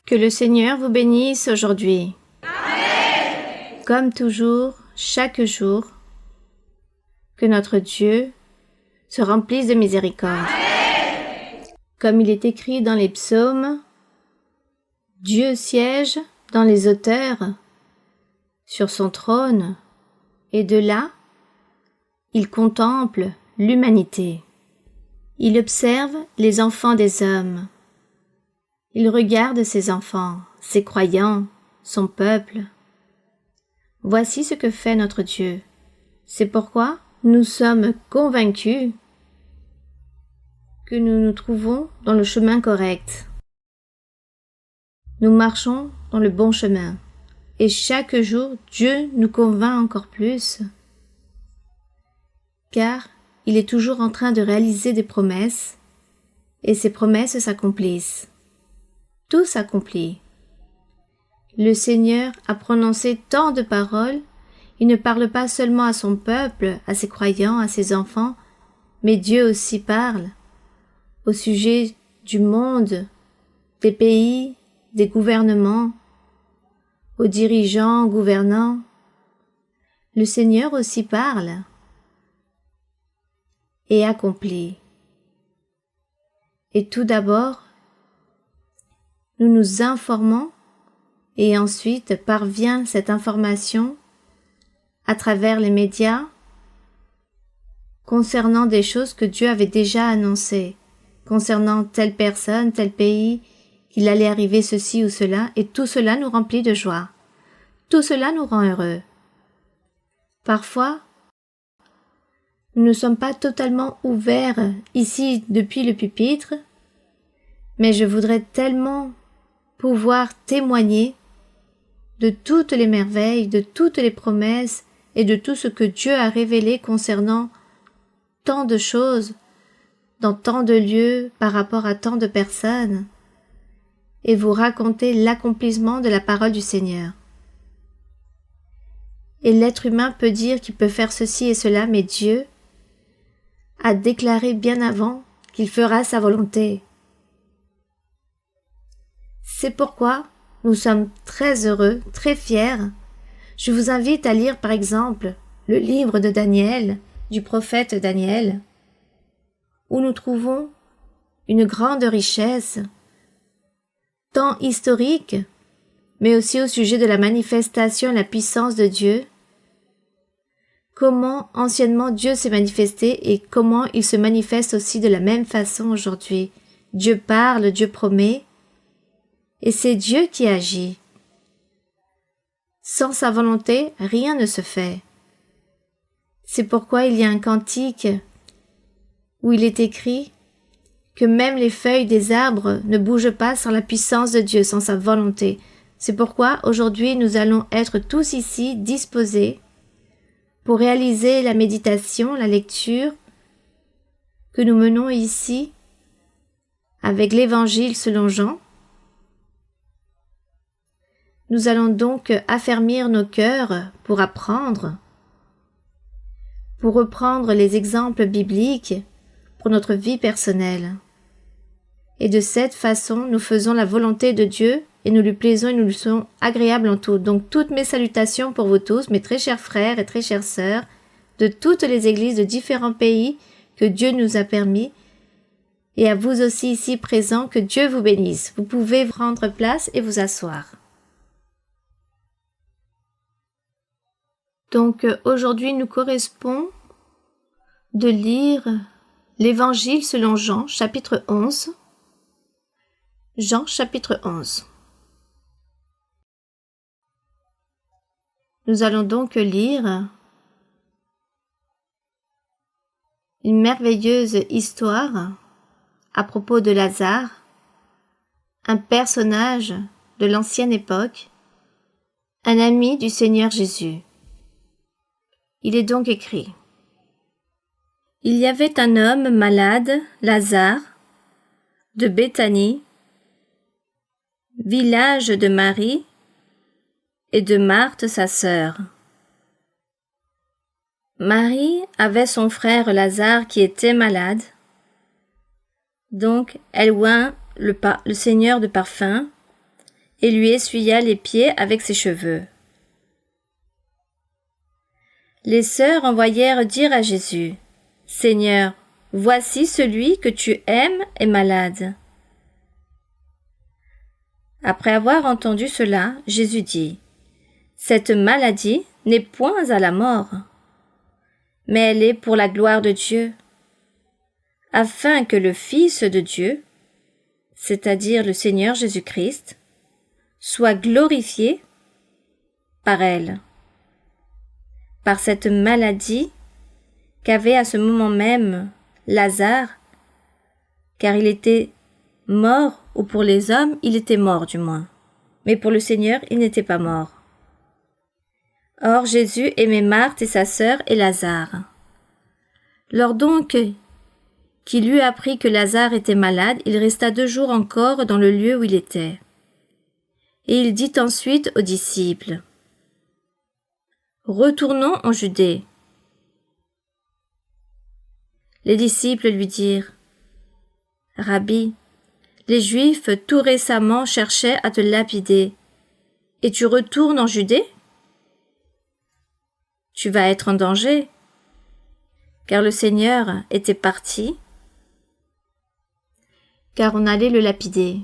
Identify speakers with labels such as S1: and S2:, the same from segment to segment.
S1: Que le Seigneur vous bénisse aujourd'hui. Amen. Comme toujours, chaque jour, que notre Dieu se remplisse de miséricorde. Amen. Comme il est écrit dans les psaumes, Dieu siège dans les hauteurs, sur son trône, et de là, il contemple l'humanité. Il observe les enfants des hommes. Il regarde ses enfants, ses croyants, son peuple. Voici ce que fait notre Dieu. C'est pourquoi nous sommes convaincus que nous nous trouvons dans le chemin correct. Nous marchons dans le bon chemin. Et chaque jour, Dieu nous convainc encore plus. Car il est toujours en train de réaliser des promesses, et ces promesses s'accomplissent. Tout s'accomplit. Le Seigneur a prononcé tant de paroles, il ne parle pas seulement à son peuple, à ses croyants, à ses enfants, mais Dieu aussi parle au sujet du monde, des pays, des gouvernements, aux dirigeants, gouvernants. Le Seigneur aussi parle et accomplit. Et tout d'abord, nous nous informons et ensuite parvient cette information à travers les médias concernant des choses que Dieu avait déjà annoncées, concernant telle personne, tel pays, qu'il allait arriver ceci ou cela, et tout cela nous remplit de joie. Tout cela nous rend heureux. Parfois, nous ne sommes pas totalement ouverts ici depuis le pupitre, mais je voudrais tellement pouvoir témoigner de toutes les merveilles, de toutes les promesses et de tout ce que Dieu a révélé concernant tant de choses, dans tant de lieux, par rapport à tant de personnes, et vous raconter l'accomplissement de la parole du Seigneur. Et l'être humain peut dire qu'il peut faire ceci et cela, mais Dieu a déclaré bien avant qu'il fera sa volonté. C'est pourquoi nous sommes très heureux, très fiers. Je vous invite à lire par exemple le livre de Daniel, du prophète Daniel, où nous trouvons une grande richesse, tant historique, mais aussi au sujet de la manifestation et la puissance de Dieu, comment anciennement Dieu s'est manifesté et comment il se manifeste aussi de la même façon aujourd'hui. Dieu parle, Dieu promet, et c'est Dieu qui agit. Sans sa volonté, rien ne se fait. C'est pourquoi il y a un cantique où il est écrit que même les feuilles des arbres ne bougent pas sans la puissance de Dieu, sans sa volonté. C'est pourquoi aujourd'hui nous allons être tous ici disposés pour réaliser la méditation, la lecture que nous menons ici avec l'Évangile selon Jean. Nous allons donc affermir nos cœurs pour apprendre, pour reprendre les exemples bibliques pour notre vie personnelle. Et de cette façon, nous faisons la volonté de Dieu et nous lui plaisons et nous lui sommes agréables en tout. Donc toutes mes salutations pour vous tous, mes très chers frères et très chères sœurs, de toutes les églises de différents pays que Dieu nous a permis, et à vous aussi ici présents, que Dieu vous bénisse. Vous pouvez prendre place et vous asseoir. Donc aujourd'hui nous correspond de lire l'Évangile selon Jean, chapitre 11. Jean, chapitre 11. Nous allons donc lire une merveilleuse histoire à propos de Lazare, un personnage de l'ancienne époque, un ami du Seigneur Jésus. Il est donc écrit: Il y avait un homme malade, Lazare, de Béthanie, village de Marie et de Marthe sa sœur. Marie avait son frère Lazare qui était malade, donc elle oint le Seigneur de parfum, et lui essuya les pieds avec ses cheveux. Les sœurs envoyèrent dire à Jésus, « Seigneur, voici celui que tu aimes est malade. » Après avoir entendu cela, Jésus dit, « Cette maladie n'est point à la mort, mais elle est pour la gloire de Dieu, afin que le Fils de Dieu, c'est-à-dire le Seigneur Jésus-Christ, soit glorifié par elle, par cette maladie qu'avait à ce moment même Lazare, car il était mort, ou pour les hommes, il était mort du moins, mais pour le Seigneur, il n'était pas mort. Or Jésus aimait Marthe et sa sœur et Lazare. Lors donc qu'il eut appris que Lazare était malade, il resta 2 jours encore dans le lieu où il était. Et il dit ensuite aux disciples, « Retournons en Judée. » Les disciples lui dirent, « Rabbi, les Juifs tout récemment cherchaient à te lapider, et tu retournes en Judée? Tu vas être en danger, car le Seigneur était parti, car on allait le lapider. »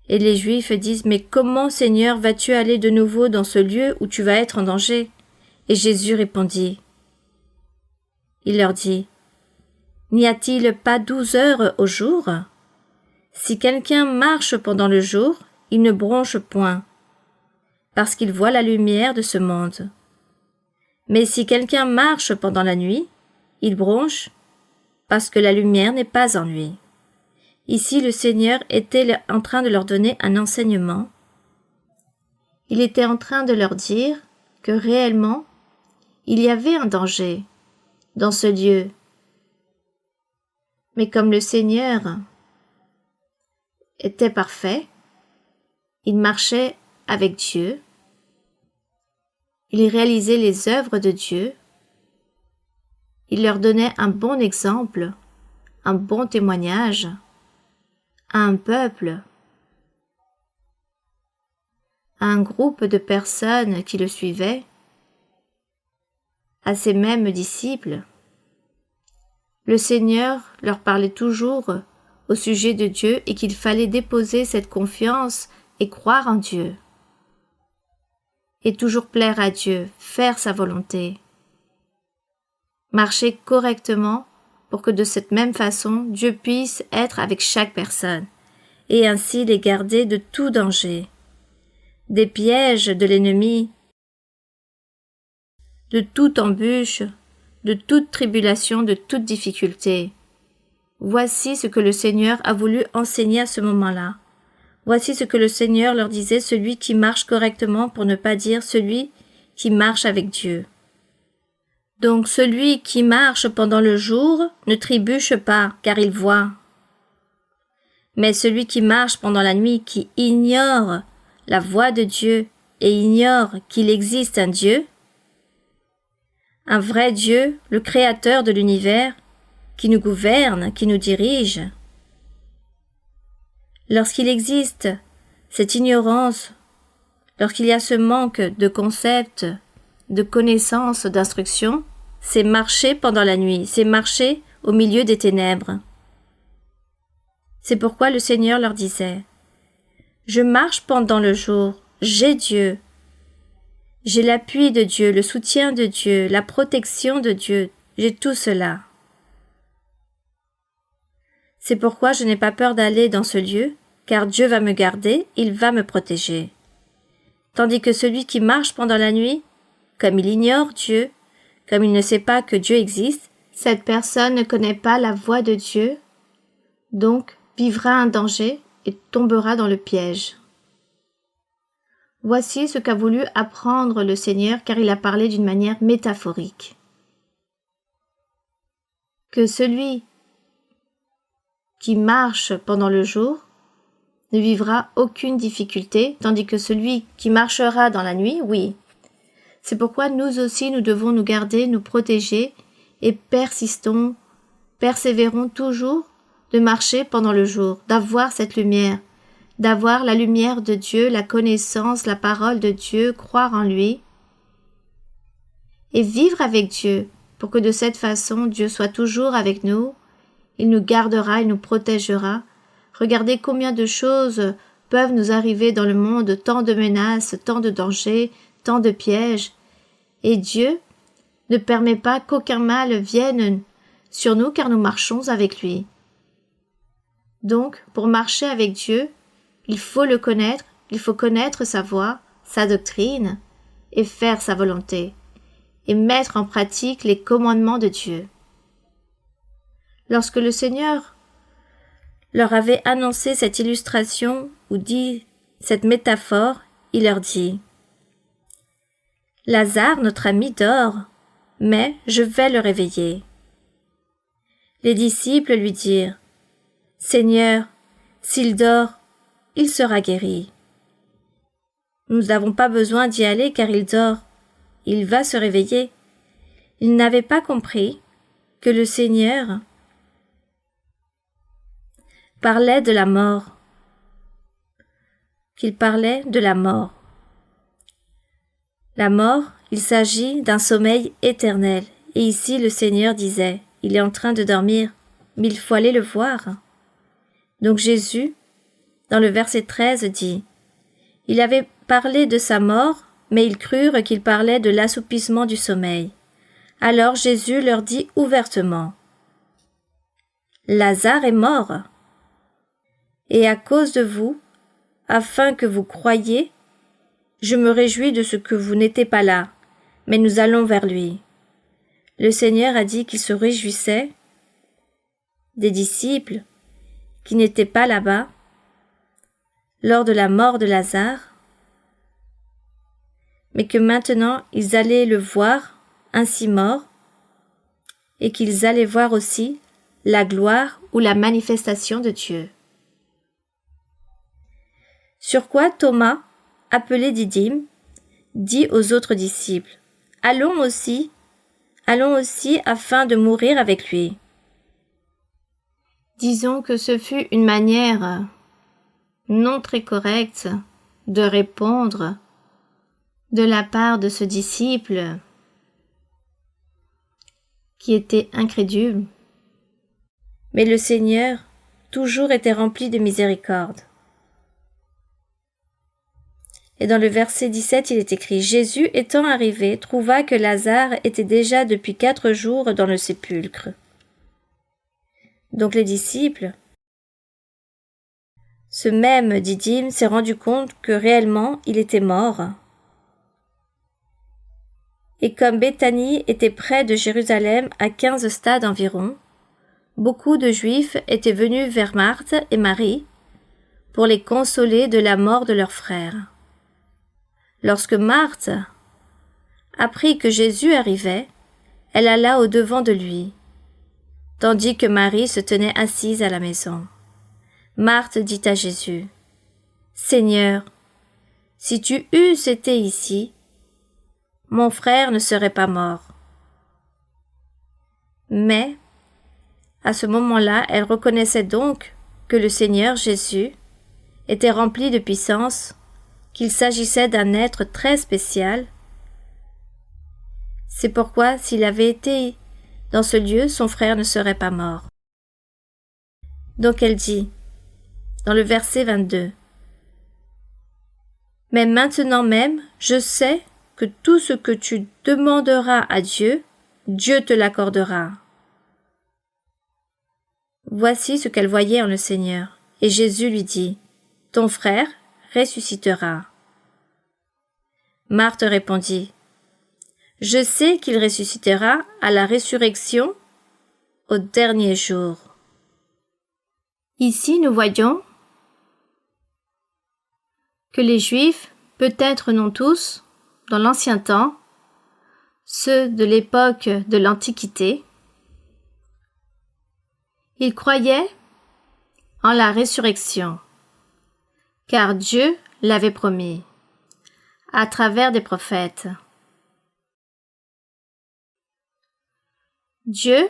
S1: Et les Juifs disent, « Mais comment, Seigneur, vas-tu aller de nouveau dans ce lieu où tu vas être en danger? » Et Jésus répondit. Il leur dit, « N'y a-t-il pas 12 heures au jour? Si quelqu'un marche pendant le jour, il ne bronche point, parce qu'il voit la lumière de ce monde. Mais si quelqu'un marche pendant la nuit, il bronche, parce que la lumière n'est pas en lui. » Ici, le Seigneur était en train de leur donner un enseignement. Il était en train de leur dire que réellement, il y avait un danger dans ce lieu. Mais comme le Seigneur était parfait, il marchait avec Dieu, il réalisait les œuvres de Dieu, il leur donnait un bon exemple, un bon témoignage à un peuple, à un groupe de personnes qui le suivaient, à ces mêmes disciples. Le Seigneur leur parlait toujours au sujet de Dieu et qu'il fallait déposer cette confiance et croire en Dieu. Et toujours plaire à Dieu, faire sa volonté. Marcher correctement pour que de cette même façon, Dieu puisse être avec chaque personne et ainsi les garder de tout danger, des pièges de l'ennemi, de toute embûche, de toute tribulation, de toute difficulté. Voici ce que le Seigneur a voulu enseigner à ce moment-là. Voici ce que le Seigneur leur disait, celui qui marche correctement, pour ne pas dire celui qui marche avec Dieu. Donc celui qui marche pendant le jour ne trébuche pas, car il voit. Mais celui qui marche pendant la nuit, qui ignore la voix de Dieu et ignore qu'il existe un Dieu, un vrai Dieu, le Créateur de l'univers, qui nous gouverne, qui nous dirige. Lorsqu'il existe cette ignorance, lorsqu'il y a ce manque de concepts, de connaissances, d'instructions, c'est marcher pendant la nuit, c'est marcher au milieu des ténèbres. C'est pourquoi le Seigneur leur disait, « Je marche pendant le jour, j'ai Dieu. J'ai l'appui de Dieu, le soutien de Dieu, la protection de Dieu, j'ai tout cela. C'est pourquoi je n'ai pas peur d'aller dans ce lieu, car Dieu va me garder, il va me protéger. Tandis que celui qui marche pendant la nuit, comme il ignore Dieu, comme il ne sait pas que Dieu existe, cette personne ne connaît pas la voix de Dieu, donc vivra un danger et tombera dans le piège. » Voici ce qu'a voulu apprendre le Seigneur, car il a parlé d'une manière métaphorique. Que celui qui marche pendant le jour ne vivra aucune difficulté, tandis que celui qui marchera dans la nuit, oui. C'est pourquoi nous aussi nous devons nous garder, nous protéger et persévérons toujours de marcher pendant le jour, d'avoir cette lumière, d'avoir la lumière de Dieu, la connaissance, la parole de Dieu, croire en lui et vivre avec Dieu pour que de cette façon Dieu soit toujours avec nous, il nous gardera, il nous protégera. Regardez combien de choses peuvent nous arriver dans le monde, tant de menaces, tant de dangers, tant de pièges, et Dieu ne permet pas qu'aucun mal vienne sur nous car nous marchons avec lui. Donc, pour marcher avec Dieu, il faut le connaître, il faut connaître sa voie, sa doctrine, et faire sa volonté, et mettre en pratique les commandements de Dieu. Lorsque le Seigneur leur avait annoncé cette illustration ou dit cette métaphore, il leur dit « Lazare, notre ami, dort, mais je vais le réveiller. » Les disciples lui dirent « Seigneur, s'il dort, il sera guéri. » Nous n'avons pas besoin d'y aller car il dort. Il va se réveiller. Ils n'avaient pas compris que le Seigneur parlait de la mort, qu'il parlait de la mort. La mort, il s'agit d'un sommeil éternel. Et ici, le Seigneur disait, il est en train de dormir, mais il faut aller le voir. Donc Jésus, dans le verset 13, dit, il avait parlé de sa mort, mais ils crurent qu'il parlait de l'assoupissement du sommeil. Alors Jésus leur dit ouvertement, Lazare est mort. Et à cause de vous, afin que vous croyiez, je me réjouis de ce que vous n'étiez pas là, mais nous allons vers lui. Le Seigneur a dit qu'il se réjouissait des disciples qui n'étaient pas là-bas lors de la mort de Lazare, mais que maintenant ils allaient le voir ainsi mort et qu'ils allaient voir aussi la gloire ou la manifestation de Dieu. Sur quoi Thomas, appelé Didyme, dit aux autres disciples, « Allons aussi afin de mourir avec lui. » Disons que ce fut une manière non très correcte de répondre de la part de ce disciple qui était incrédule. Mais le Seigneur toujours était rempli de miséricorde. Et dans le verset 17, il est écrit « Jésus, étant arrivé, trouva que Lazare était déjà depuis 4 jours dans le sépulcre. » Donc les disciples, ce même Didyme s'est rendu compte que réellement il était mort. Et comme Béthanie était près de Jérusalem à 15 stades environ, beaucoup de Juifs étaient venus vers Marthe et Marie pour les consoler de la mort de leur frère. Lorsque Marthe apprit que Jésus arrivait, elle alla au-devant de lui, tandis que Marie se tenait assise à la maison. Marthe dit à Jésus, « Seigneur, si tu eusses été ici, mon frère ne serait pas mort. » Mais, à ce moment-là, elle reconnaissait donc que le Seigneur Jésus était rempli de puissance, qu'il s'agissait d'un être très spécial. C'est pourquoi, s'il avait été dans ce lieu, son frère ne serait pas mort. Donc elle dit, dans le verset 22, « Mais maintenant même, je sais que tout ce que tu demanderas à Dieu, Dieu te l'accordera. » Voici ce qu'elle voyait en le Seigneur. Et Jésus lui dit, « Ton frère ressuscitera. » Marthe répondit, « Je sais qu'il ressuscitera à la résurrection au dernier jour. » Ici, nous voyons que les Juifs, peut-être non tous, dans l'ancien temps, ceux de l'époque de l'Antiquité, ils croyaient en la résurrection, car Dieu l'avait promis à travers des prophètes. Dieu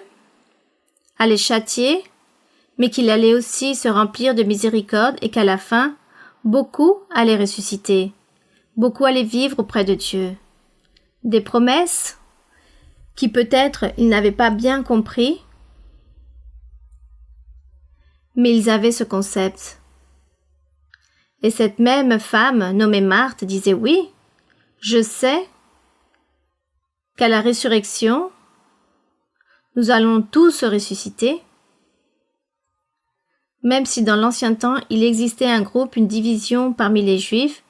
S1: allait châtier, mais qu'il allait aussi se remplir de miséricorde et qu'à la fin, beaucoup allaient ressusciter, beaucoup allaient vivre auprès de Dieu. Des promesses qui peut-être ils n'avaient pas bien compris, mais ils avaient ce concept. Et cette même femme nommée Marthe disait oui, je sais qu'à la résurrection, nous allons tous ressusciter, même si dans l'ancien temps, il existait un groupe, une division parmi les Juifs,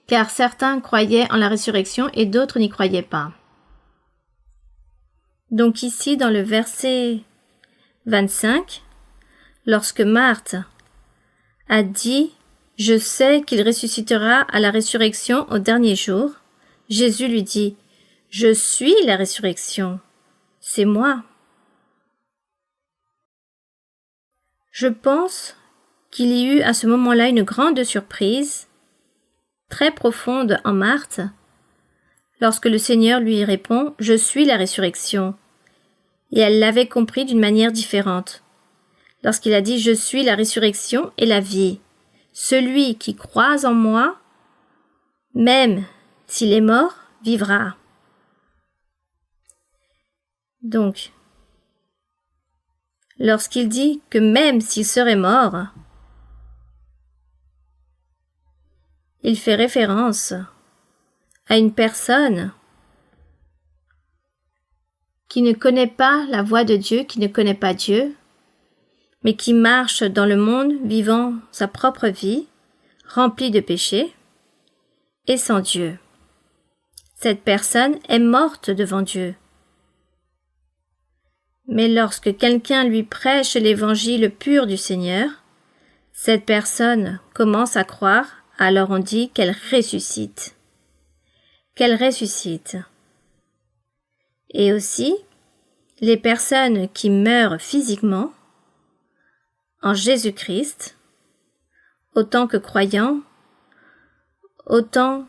S1: car certains croyaient en la résurrection et d'autres n'y croyaient pas. Donc ici, dans le verset 25, lorsque Marthe a dit « Je sais qu'il ressuscitera à la résurrection au dernier jour », Jésus lui dit « Je suis la résurrection, c'est moi ». Je pense qu'il y eut à ce moment-là une grande surprise, très profonde en Marthe, lorsque le Seigneur lui répond « Je suis la résurrection ». Et elle l'avait compris d'une manière différente. Lorsqu'il a dit « Je suis la résurrection et la vie ». Celui qui croit en moi, même s'il est mort, vivra. Donc, lorsqu'il dit que même s'il serait mort, il fait référence à une personne qui ne connaît pas la voix de Dieu, qui ne connaît pas Dieu, mais qui marche dans le monde vivant sa propre vie, remplie de péchés, et sans Dieu. Cette personne est morte devant Dieu. Mais lorsque quelqu'un lui prêche l'évangile pur du Seigneur, cette personne commence à croire, alors on dit qu'elle ressuscite. Qu'elle ressuscite. Et aussi, les personnes qui meurent physiquement, en Jésus-Christ, autant que croyants, autant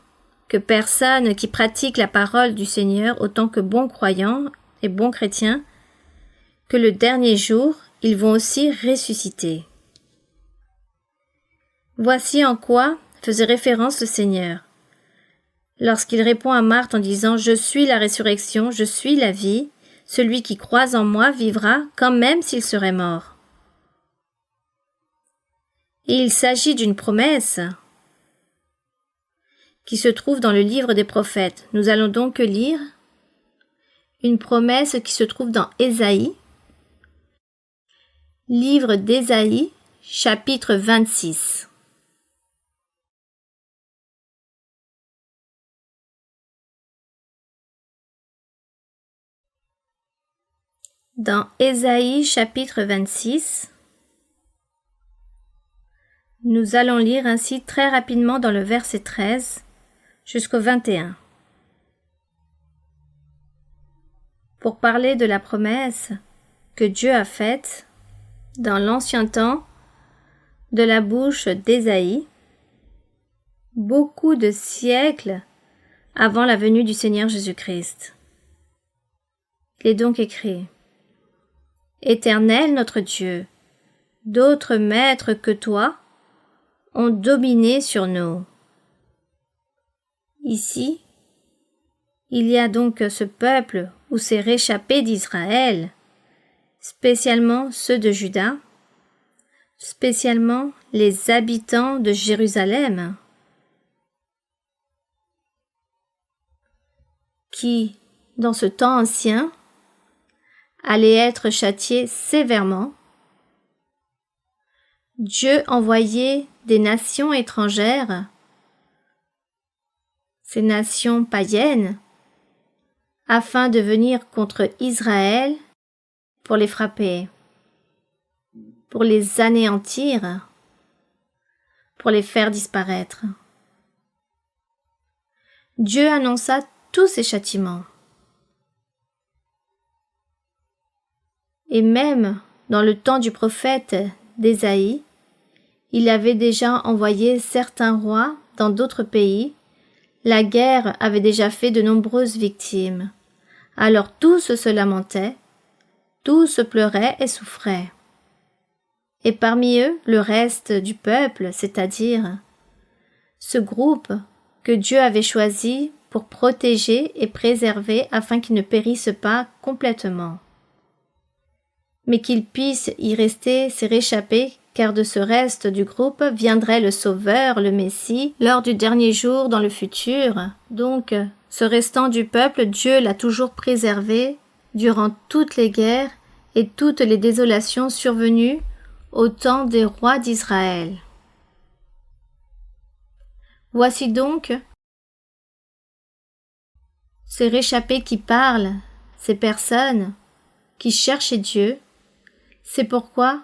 S1: que personnes qui pratiquent la parole du Seigneur, autant que bons croyants et bons chrétiens, que le dernier jour, ils vont aussi ressusciter. Voici en quoi faisait référence le Seigneur. Lorsqu'il répond à Marthe en disant « Je suis la résurrection, je suis la vie, celui qui croit en moi vivra quand même s'il serait mort. » Et il s'agit d'une promesse qui se trouve dans le livre des prophètes. Nous allons donc lire une promesse qui se trouve dans Ésaïe, livre d'Ésaïe, chapitre 26. Dans Ésaïe, chapitre 26, nous allons lire ainsi très rapidement dans le verset 13 jusqu'au 21. Pour parler de la promesse que Dieu a faite dans l'ancien temps de la bouche d'Ésaïe, beaucoup de siècles avant la venue du Seigneur Jésus-Christ. Il est donc écrit: Éternel notre Dieu, d'autres maîtres que toi ont dominé sur nous. Ici, il y a donc ce peuple ou ces réchappés d'Israël, spécialement ceux de Juda, spécialement les habitants de Jérusalem, qui, dans ce temps ancien, allaient être châtiés sévèrement. Dieu envoyait des nations étrangères, ces nations païennes, afin de venir contre Israël pour les frapper, pour les anéantir, pour les faire disparaître. Dieu annonça tous ces châtiments. Et même dans le temps du prophète d'Ésaïe, il avait déjà envoyé certains rois dans d'autres pays. La guerre avait déjà fait de nombreuses victimes. Alors tous se lamentaient, tous pleuraient et souffraient. Et parmi eux, le reste du peuple, c'est-à-dire ce groupe que Dieu avait choisi pour protéger et préserver afin qu'ils ne périssent pas complètement, mais qu'ils puissent y rester, s'y réchapper, car de ce reste du groupe viendrait le Sauveur, le Messie, lors du dernier jour dans le futur. Donc, ce restant du peuple, Dieu l'a toujours préservé durant toutes les guerres et toutes les désolations survenues au temps des rois d'Israël. Voici donc ces réchappés qui parlent, ces personnes qui cherchaient Dieu. C'est pourquoi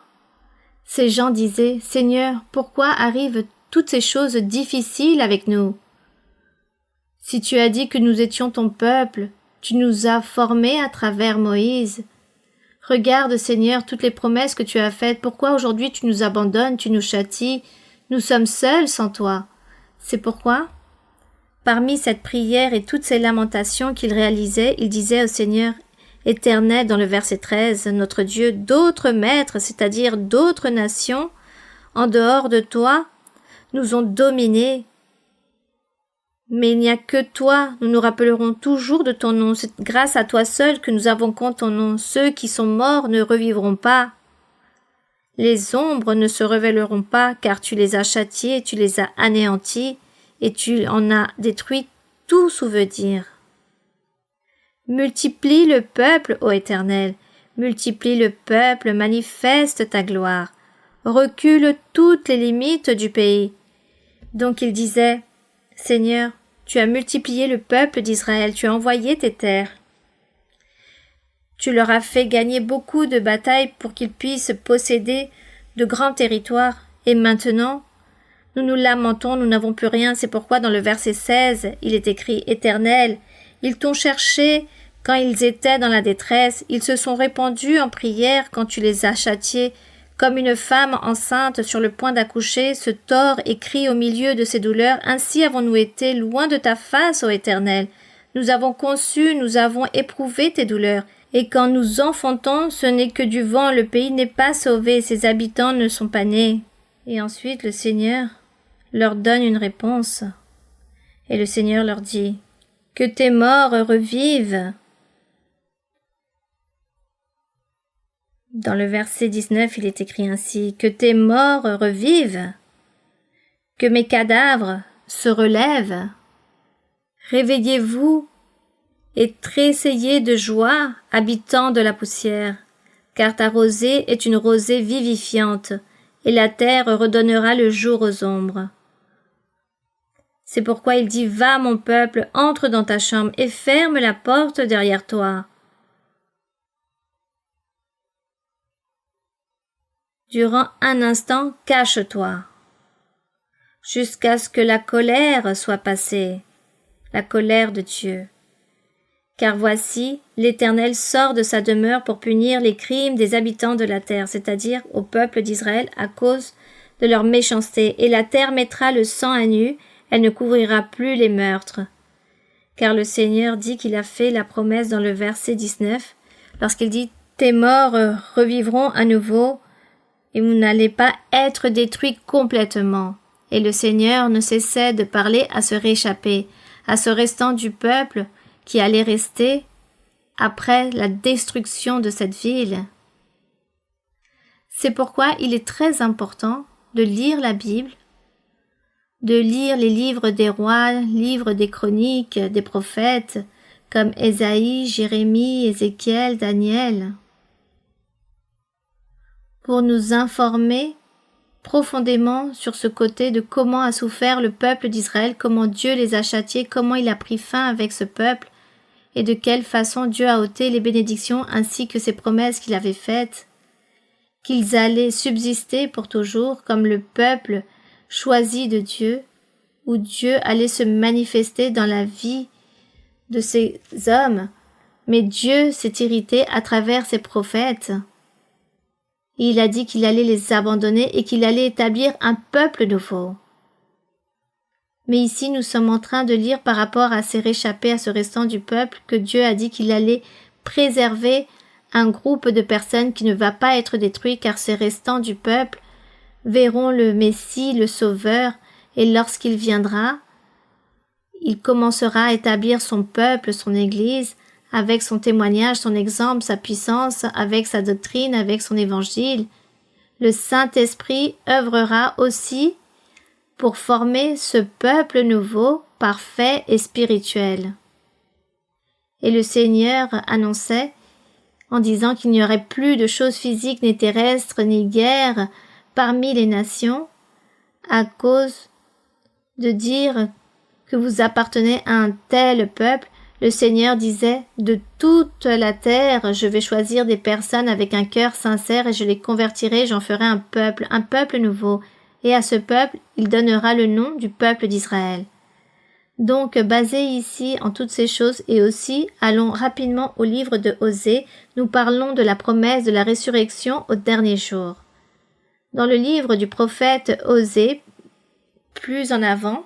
S1: ces gens disaient « Seigneur, pourquoi arrivent toutes ces choses difficiles avec nous? Si tu as dit que nous étions ton peuple, tu nous as formés à travers Moïse. Regarde, Seigneur, toutes les promesses que tu as faites. Pourquoi aujourd'hui tu nous abandonnes, tu nous châties? Nous sommes seuls sans toi. » C'est pourquoi, parmi cette prière et toutes ces lamentations qu'il réalisait, il disait au Seigneur Éternel, dans le verset 13, notre Dieu, d'autres maîtres, c'est-à-dire d'autres nations, en dehors de toi, nous ont dominés. Mais il n'y a que toi, nous nous rappellerons toujours de ton nom. C'est grâce à toi seul que nous avons compte ton nom. Ceux qui sont morts ne revivront pas. Les ombres ne se révéleront pas, car tu les as châtiés, tu les as anéantis, et tu en as détruit tout souvenir. Multiplie le peuple, ô Éternel, multiplie le peuple, manifeste ta gloire, recule toutes les limites du pays. Donc il disait, Seigneur, tu as multiplié le peuple d'Israël, tu as envoyé tes terres. Tu leur as fait gagner beaucoup de batailles pour qu'ils puissent posséder de grands territoires. Et maintenant, nous nous lamentons, nous n'avons plus rien. C'est pourquoi dans le verset 16, il est écrit « Éternel, ils t'ont cherché quand ils étaient dans la détresse. Ils se sont répandus en prière quand tu les as châtiés. Comme une femme enceinte sur le point d'accoucher se tord et crie au milieu de ses douleurs. Ainsi avons-nous été loin de ta face, ô Éternel. Nous avons conçu, nous avons éprouvé tes douleurs. Et quand nous enfantons, ce n'est que du vent, le pays n'est pas sauvé, ses habitants ne sont pas nés. » Et ensuite le Seigneur leur donne une réponse. Et le Seigneur leur dit, « Que tes morts revivent. » Dans le verset 19, il est écrit ainsi, « Que tes morts revivent, que mes cadavres se relèvent. Réveillez-vous et tressaillez de joie, habitants de la poussière, car ta rosée est une rosée vivifiante, et la terre redonnera le jour aux ombres. » C'est pourquoi il dit, « Va, mon peuple, entre dans ta chambre et ferme la porte derrière toi. » Durant un instant, cache-toi, jusqu'à ce que la colère soit passée, la colère de Dieu. Car voici, l'Éternel sort de sa demeure pour punir les crimes des habitants de la terre, c'est-à-dire au peuple d'Israël à cause de leur méchanceté, et la terre mettra le sang à nu, elle ne couvrira plus les meurtres. Car le Seigneur dit qu'il a fait la promesse dans le verset 19, lorsqu'il dit « Tes morts revivront à nouveau, et vous n'allez pas être détruits complètement. » Et le Seigneur ne cessait de parler à ce réchappé, à ce restant du peuple qui allait rester après la destruction de cette ville. C'est pourquoi il est très important de lire la Bible, de lire les livres des rois, livres des chroniques, des prophètes, comme Ésaïe, Jérémie, Ézéchiel, Daniel, pour nous informer profondément sur ce côté de comment a souffert le peuple d'Israël, comment Dieu les a châtiés, comment il a pris fin avec ce peuple, et de quelle façon Dieu a ôté les bénédictions ainsi que ses promesses qu'il avait faites, qu'ils allaient subsister pour toujours comme le peuple choisi de Dieu, où Dieu allait se manifester dans la vie de ces hommes, mais Dieu s'est irrité à travers ses prophètes. Et il a dit qu'il allait les abandonner et qu'il allait établir un peuple nouveau. Mais ici, nous sommes en train de lire par rapport à ces réchappés, à ce restant du peuple, que Dieu a dit qu'il allait préserver un groupe de personnes qui ne va pas être détruit, car ces restants du peuple verront le Messie, le Sauveur, et lorsqu'il viendra, il commencera à établir son peuple, son Église, avec son témoignage, son exemple, sa puissance, avec sa doctrine, avec son évangile. Le Saint-Esprit œuvrera aussi pour former ce peuple nouveau, parfait et spirituel. Et le Seigneur annonçait, en disant qu'il n'y aurait plus de choses physiques ni terrestres, ni guerre parmi les nations, à cause de dire que vous appartenez à un tel peuple. Le Seigneur disait, de toute la terre, je vais choisir des personnes avec un cœur sincère et je les convertirai, j'en ferai un peuple nouveau. Et à ce peuple, il donnera le nom du peuple d'Israël. Donc, basé ici en toutes ces choses et aussi, allons rapidement au livre de Osée, nous parlons de la promesse de la résurrection au dernier jour. Dans le livre du prophète Osée, plus en avant,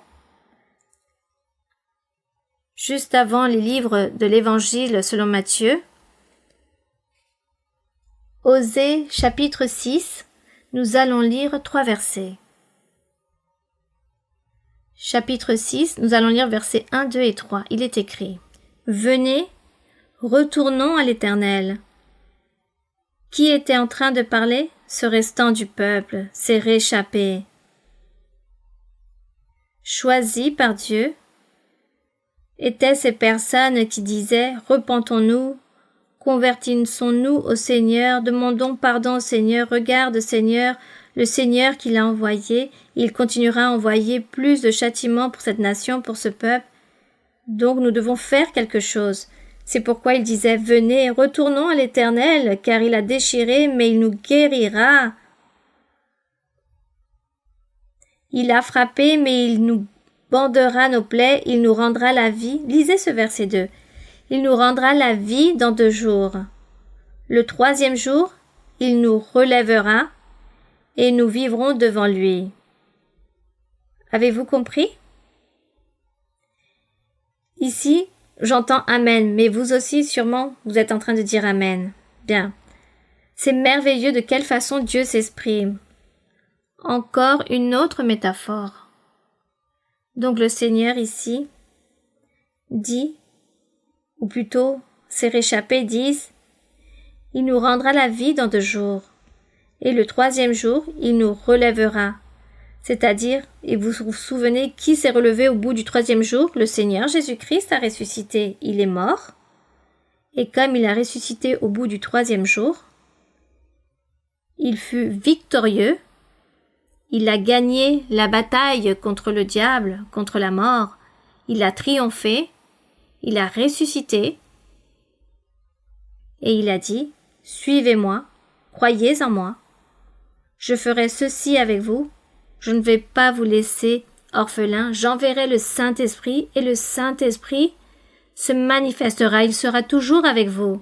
S1: juste avant les livres de l'Évangile selon Matthieu, Osée chapitre 6, nous allons lire 3 versets. Chapitre 6, nous allons lire versets 1, 2 et 3. Il est écrit: Venez, retournons à l'Éternel. Qui était en train de parler? Ce restant du peuple, ces réchappés. Choisis par Dieu, étaient ces personnes qui disaient « Repentons-nous, convertissons-nous au Seigneur, demandons pardon au Seigneur, regarde Seigneur, le Seigneur qui l'a envoyé, il continuera à envoyer plus de châtiments pour cette nation, pour ce peuple. Donc nous devons faire quelque chose. » C'est pourquoi il disait « Venez, retournons à l'Éternel, car il a déchiré, mais il nous guérira. Il a frappé, mais il nous bandera nos plaies, il nous rendra la vie. » Lisez ce verset 2. « Il nous rendra la vie dans 2 jours. Le 3e jour, il nous relèvera, et nous vivrons devant lui. » Avez-vous compris? Ici, j'entends Amen, mais vous aussi, sûrement, vous êtes en train de dire Amen. Bien. C'est merveilleux de quelle façon Dieu s'exprime. Encore une autre métaphore. Donc le Seigneur ici dit, ou plutôt, ces réchappés disent, il nous rendra la vie dans 2 jours, et le 3e jour, il nous relèvera. C'est-à-dire, et vous vous souvenez qui s'est relevé au bout du 3e jour? Le Seigneur Jésus-Christ a ressuscité. Il est mort. Et comme il a ressuscité au bout du 3e jour, il fut victorieux. Il a gagné la bataille contre le diable, contre la mort. Il a triomphé. Il a ressuscité. Et il a dit, « Suivez-moi, croyez en moi. Je ferai ceci avec vous. Je ne vais pas vous laisser orphelins, j'enverrai le Saint-Esprit et le Saint-Esprit se manifestera, il sera toujours avec vous. »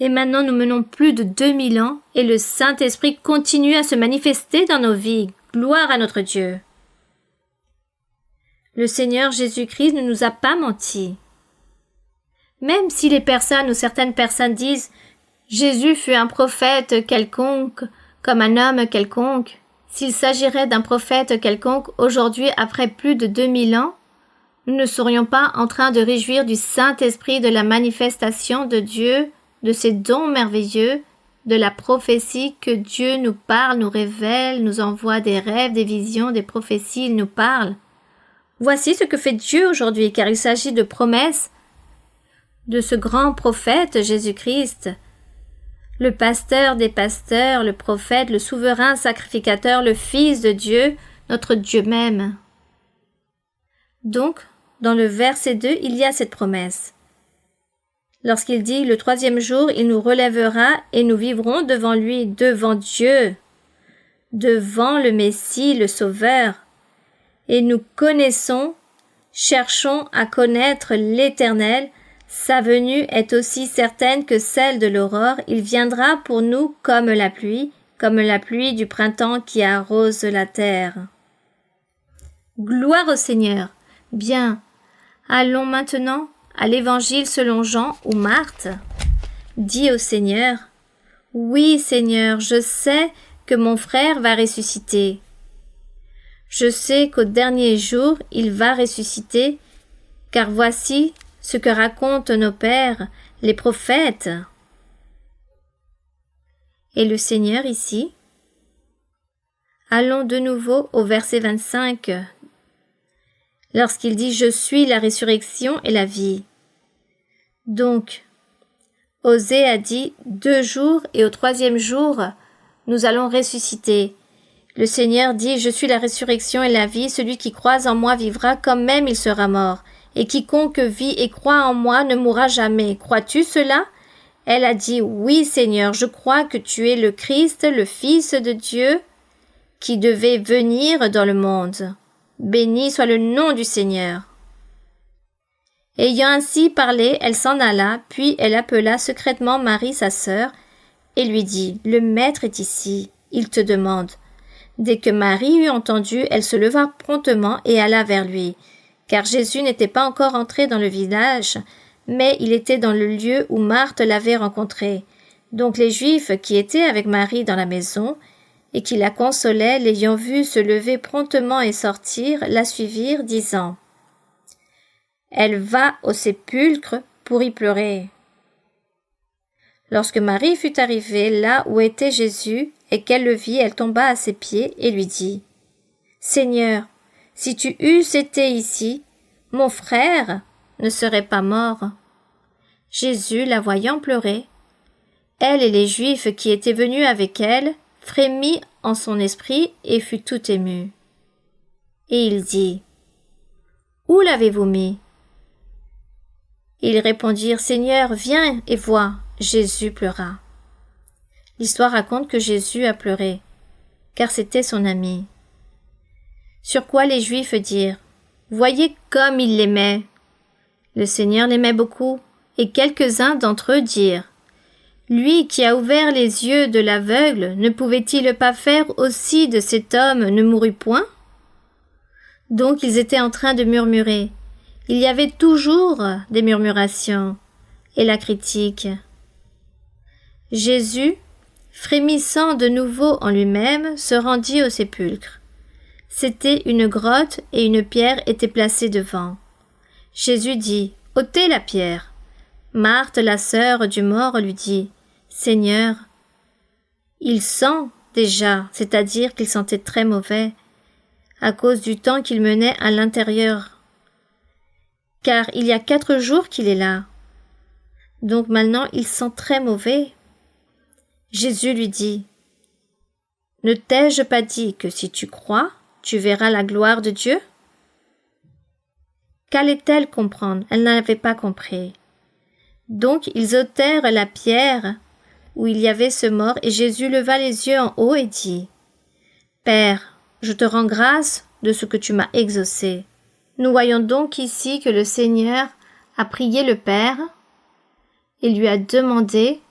S1: Et maintenant nous menons plus de 2000 ans et le Saint-Esprit continue à se manifester dans nos vies. Gloire à notre Dieu. Le Seigneur Jésus-Christ ne nous a pas menti. Même si les personnes ou certaines personnes disent « Jésus fut un prophète quelconque, comme un homme quelconque », s'il s'agirait d'un prophète quelconque aujourd'hui après plus de 2000 ans, nous ne serions pas en train de réjouir du Saint-Esprit, de la manifestation de Dieu, de ses dons merveilleux, de la prophétie que Dieu nous parle, nous révèle, nous envoie des rêves, des visions, des prophéties, il nous parle. Voici ce que fait Dieu aujourd'hui, car il s'agit de promesses de ce grand prophète Jésus-Christ, le pasteur des pasteurs, le prophète, le souverain sacrificateur, le Fils de Dieu, notre Dieu même. Donc, dans le verset 2, il y a cette promesse. Lorsqu'il dit « Le 3e jour, il nous relèvera et nous vivrons devant lui, devant Dieu, devant le Messie, le Sauveur. Et nous connaissons, cherchons à connaître l'Éternel. Sa venue est aussi certaine que celle de l'aurore. Il viendra pour nous comme la pluie du printemps qui arrose la terre. » Gloire au Seigneur. Bien, allons maintenant à l'Évangile selon Jean où Marthe dit au Seigneur, « Oui, Seigneur, je sais que mon frère va ressusciter. Je sais qu'au dernier jour, il va ressusciter, car voici ce que racontent nos pères, les prophètes. Et le Seigneur ici. Allons de nouveau au verset 25, lorsqu'il dit « Je suis la résurrection et la vie ». Donc, Osée a dit « 2 jours et au 3e jour, nous allons ressusciter ». Le Seigneur dit « Je suis la résurrection et la vie, celui qui croit en moi vivra comme même il sera mort, et quiconque vit et croit en moi ne mourra jamais. Crois-tu cela ?» Elle a dit « Oui, Seigneur, je crois que tu es le Christ, le Fils de Dieu, qui devait venir dans le monde. Béni soit le nom du Seigneur. » Ayant ainsi parlé, elle s'en alla, puis elle appela secrètement Marie, sa sœur, et lui dit « Le Maître est ici, il te demande. » Dès que Marie eut entendu, elle se leva promptement et alla vers lui, car Jésus n'était pas encore entré dans le village, mais il était dans le lieu où Marthe l'avait rencontré. Donc les Juifs qui étaient avec Marie dans la maison et qui la consolaient, l'ayant vue se lever promptement et sortir, la suivirent, disant « Elle va au sépulcre pour y pleurer. » Lorsque Marie fut arrivée là où était Jésus et qu'elle le vit, elle tomba à ses pieds et lui dit « Seigneur, si tu eusses été ici, mon frère ne serait pas mort. » Jésus, la voyant pleurer, elle et les Juifs qui étaient venus avec elle, frémit en son esprit et fut tout ému. Et il dit « Où l'avez-vous mis » Ils répondirent « Seigneur, viens et vois. » Jésus pleura. L'histoire raconte que Jésus a pleuré, car c'était son ami. Sur quoi les Juifs dirent « Voyez comme il l'aimait !» Le Seigneur l'aimait beaucoup, et quelques-uns d'entre eux dirent « Lui qui a ouvert les yeux de l'aveugle, ne pouvait-il pas faire aussi de cet homme ne mourut point ?» Donc ils étaient en train de murmurer. Il y avait toujours des murmurations et la critique. Jésus, frémissant de nouveau en lui-même, se rendit au sépulcre. C'était une grotte et une pierre était placée devant. Jésus dit « Ôtez la pierre !» Marthe, la sœur du mort, lui dit « Seigneur, il sent déjà, c'est-à-dire qu'il sentait très mauvais, à cause du temps qu'il menait à l'intérieur, car il y a 4 jours qu'il est là. Donc maintenant il sent très mauvais. » Jésus lui dit « Ne t'ai-je pas dit que si tu crois, tu verras la gloire de Dieu ?» Qu'allait-elle comprendre? Elle n'avait pas compris. Donc ils ôtèrent la pierre où il y avait ce mort, et Jésus leva les yeux en haut et dit « Père, je te rends grâce de ce que tu m'as exaucé. » Nous voyons donc ici que le Seigneur a prié le Père et lui a demandé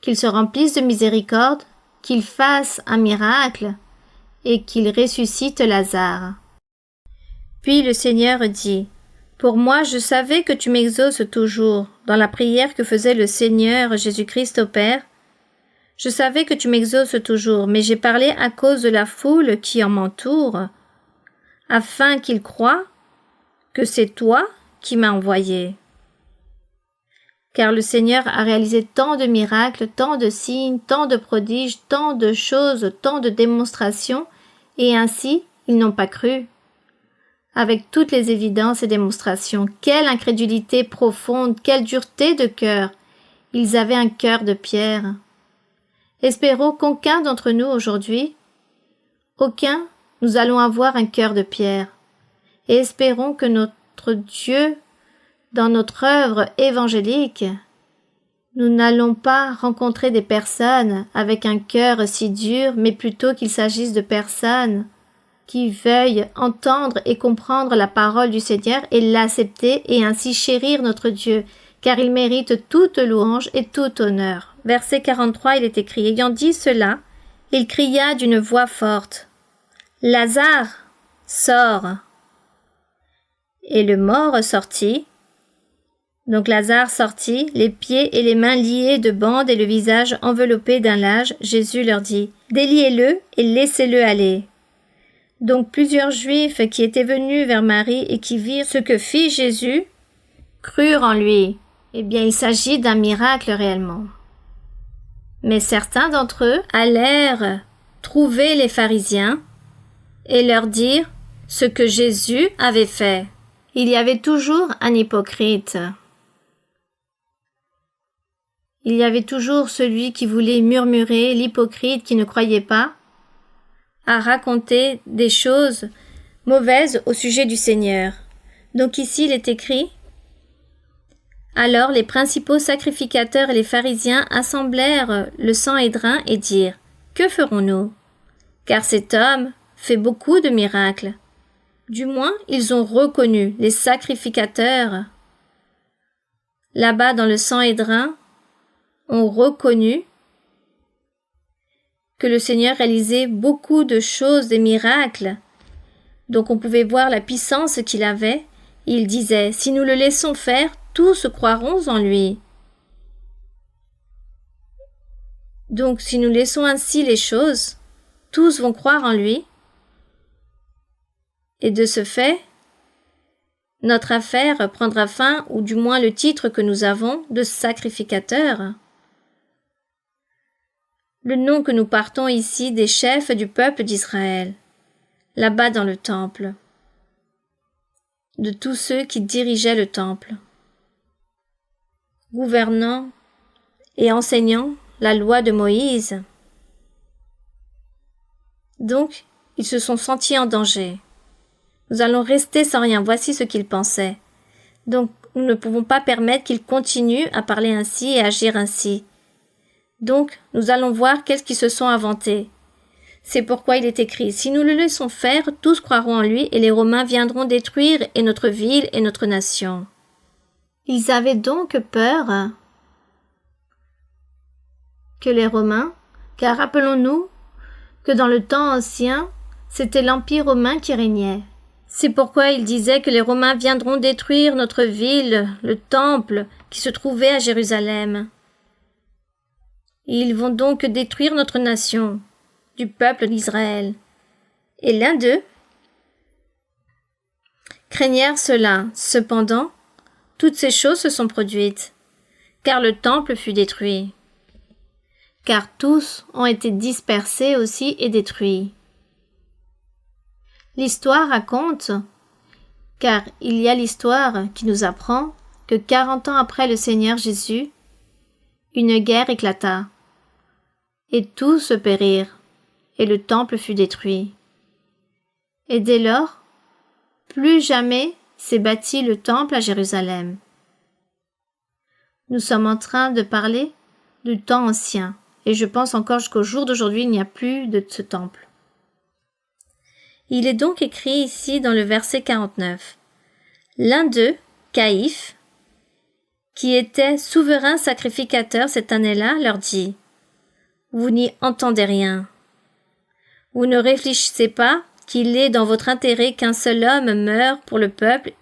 S1: qu'il se remplisse de miséricorde, qu'il fasse un miracle et qu'il ressuscite Lazare. Puis le Seigneur dit « Pour moi, je savais que tu m'exauces toujours. Dans la prière que faisait le Seigneur Jésus-Christ au Père, je savais que tu m'exauces toujours, mais j'ai parlé à cause de la foule qui en m'entoure, afin qu'ils croient que c'est toi qui m'as envoyé. » Car le Seigneur a réalisé tant de miracles, tant de signes, tant de prodiges, tant de choses, tant de démonstrations, et ainsi ils n'ont pas cru. Avec toutes les évidences et démonstrations, quelle incrédulité profonde, quelle dureté de cœur! Ils avaient un cœur de pierre. Espérons qu'aucun d'entre nous aujourd'hui, aucun, nous allons avoir un cœur de pierre. Et espérons que notre Dieu, dans notre œuvre évangélique, nous n'allons pas rencontrer des personnes avec un cœur si dur, mais plutôt qu'il s'agisse de personnes qui veuillent entendre et comprendre la parole du Seigneur et l'accepter et ainsi chérir notre Dieu, car il mérite toute louange et tout honneur. Verset 43, il est écrit, ayant dit cela, il cria d'une voix forte, « Lazare, sors !» Et le mort sortit. Donc Lazare sortit, les pieds et les mains liés de bandes et le visage enveloppé d'un linge. Jésus leur dit, « Déliez-le et laissez-le aller. » Donc plusieurs Juifs qui étaient venus vers Marie et qui virent ce que fit Jésus, crurent en lui. Eh bien, il s'agit d'un miracle réellement. Mais certains d'entre eux allèrent trouver les pharisiens et leur dire ce que Jésus avait fait. Il y avait toujours un hypocrite. Il y avait toujours celui qui voulait murmurer, l'hypocrite qui ne croyait pas, à raconter des choses mauvaises au sujet du Seigneur. Donc ici il est écrit: alors les principaux sacrificateurs et les pharisiens assemblèrent le Sanhédrin et dirent: que ferons-nous? Car cet homme fait beaucoup de miracles. Du moins, ils ont reconnu, les sacrificateurs, là-bas dans le Sanhédrin, ont reconnu que le Seigneur réalisait beaucoup de choses, des miracles. Donc on pouvait voir la puissance qu'il avait. Il disait: si nous le laissons faire, tous croiront en lui. Donc si nous laissons ainsi les choses, tous vont croire en lui. Et de ce fait, notre affaire prendra fin, ou du moins le titre que nous avons de sacrificateur. Le nom que nous partons ici des chefs du peuple d'Israël, là-bas dans le temple, de tous ceux qui dirigeaient le temple, gouvernant et enseignant la loi de Moïse. Donc, ils se sont sentis en danger. Nous allons rester sans rien, voici ce qu'ils pensaient. Donc, nous ne pouvons pas permettre qu'ils continuent à parler ainsi et à agir ainsi. Donc, nous allons voir qu'est-ce qu'ils se sont inventés. C'est pourquoi il est écrit: si nous le laissons faire, tous croiront en lui et les Romains viendront détruire et notre ville et notre nation. Ils avaient donc peur que les Romains, car rappelons-nous que dans le temps ancien, c'était l'Empire romain qui régnait. C'est pourquoi il disait que les Romains viendront détruire notre ville, le temple qui se trouvait à Jérusalem. Et ils vont donc détruire notre nation, du peuple d'Israël. Et l'un d'eux craignèrent cela. Cependant, toutes ces choses se sont produites, car le temple fut détruit. Car tous ont été dispersés aussi et détruits. L'histoire raconte, car il y a l'histoire qui nous apprend que 40 ans après le Seigneur Jésus, une guerre éclata, et tous périrent, et le temple fut détruit. Et dès lors, plus jamais s'est bâti le temple à Jérusalem. Nous sommes en train de parler du temps ancien, et je pense encore jusqu'au jour d'aujourd'hui, il n'y a plus de ce temple. Il est donc écrit ici dans le verset 49. L'un d'eux, Caïphe, qui était souverain sacrificateur cette année-là, leur dit: vous n'y entendez rien. Vous ne réfléchissez pas qu'il est dans votre intérêt qu'un seul homme meure pour le peuple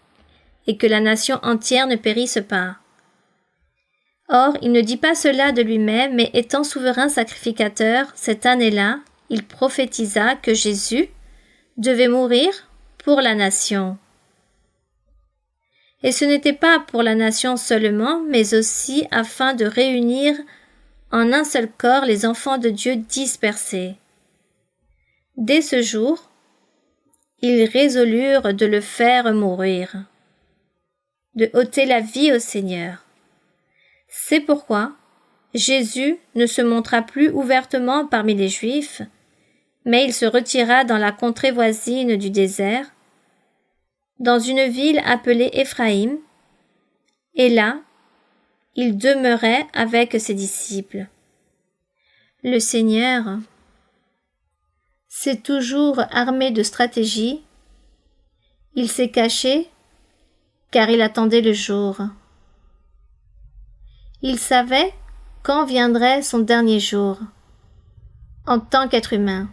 S1: et que la nation entière ne périsse pas. Or, il ne dit pas cela de lui-même, mais étant souverain sacrificateur, cette année-là, il prophétisa que Jésus devait mourir pour la nation. Et ce n'était pas pour la nation seulement, mais aussi afin de réunir en un seul corps les enfants de Dieu dispersés. Dès ce jour, ils résolurent de le faire mourir, de ôter la vie au Seigneur. C'est pourquoi Jésus ne se montra plus ouvertement parmi les Juifs, mais il se retira dans la contrée voisine du désert, dans une ville appelée Éphraïm, et là, il demeurait avec ses disciples. Le Seigneur s'est toujours armé de stratégie. Il s'est caché car il attendait le jour. Il savait quand viendrait son dernier jour, en tant qu'être humain.